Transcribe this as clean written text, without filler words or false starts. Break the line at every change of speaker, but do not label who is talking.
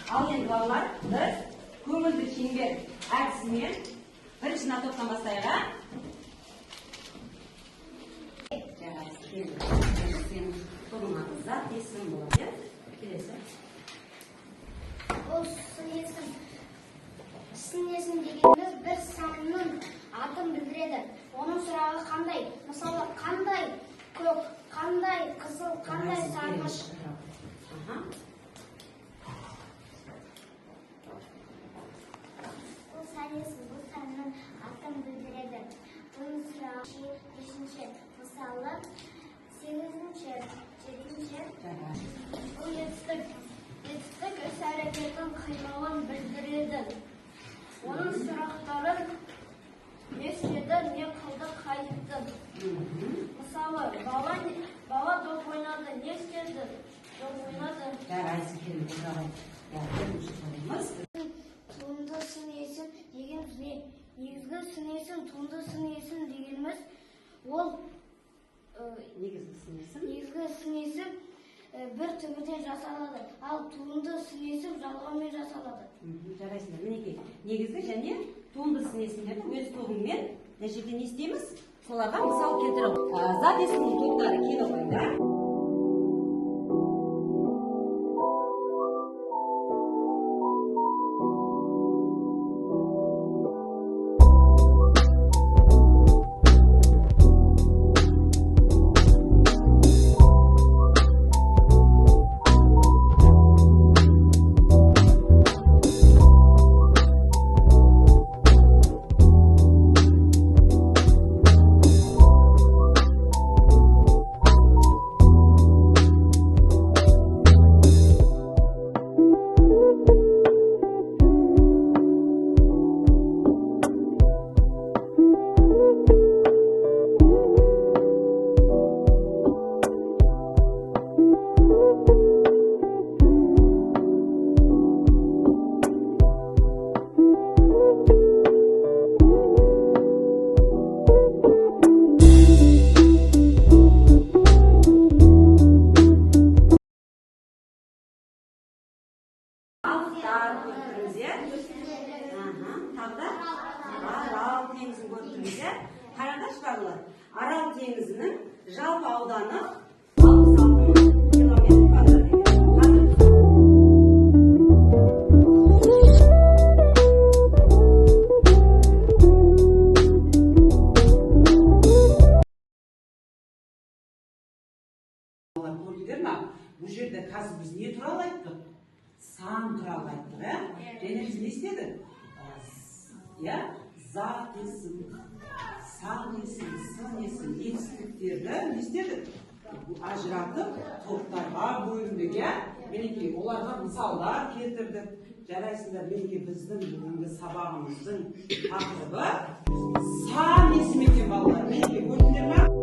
Al endi bolalar, biz ko'ngilli chember aksimen birinchidan to'xtam boslayga. Sen qo'lingizda esim bo'ladi. Kelesi.
O sinyesin deganimiz bir sonning atini bildiradi. Onun surog'i qanday? Masalan, qanday ko'k, qanday qizil, qanday sarg'ish. Bu sonning atini bildiradi. Onun surog'i 5-chi, masalan, 8-chi, 7-chi. Bu 7'lik öz hareketin kıymağını bildirdi. Onun soruları ne istedi, ne kıldı, kayıttı. Mesela baba top oynadı, ne istedi, top oynadı. Tuğundasını yesin, negizgisini yesin, tuğundasını yesin deyilmez. Ol negizgisini yesin. Bir tümüde жасалады. Ал туынды сынесіп жалғаумен жасалады.
Жарайсыңдар. Мінекей, негізгі және туынды сынесіндерді өз тобыңмен нәтижеде не істейміз? Соларға мысал келтіріп. Зат есімнің топтары келіп қойыңдар. Арал теңізін көрдіңіз. Қараңдаршы балалар, Арал теңізінің жалпы ауданы 66 километр квадрат. Көрдіңдер ме? Бұл жерде қазір біз не туралы айттық? Сан туралы айттық, және біз не істедік? Зат есім, сан есім, сын есім, етістіктерді не істедік? Ажыратып, топтарға бөліндік, мінекей, оларға мысалдар келтірдік. Жарайсыңдар, мінекей, біздің бүгінгі сабағымыздың тақырыбы сан есім екен балалар. Мінекей, көрдіңдер ме?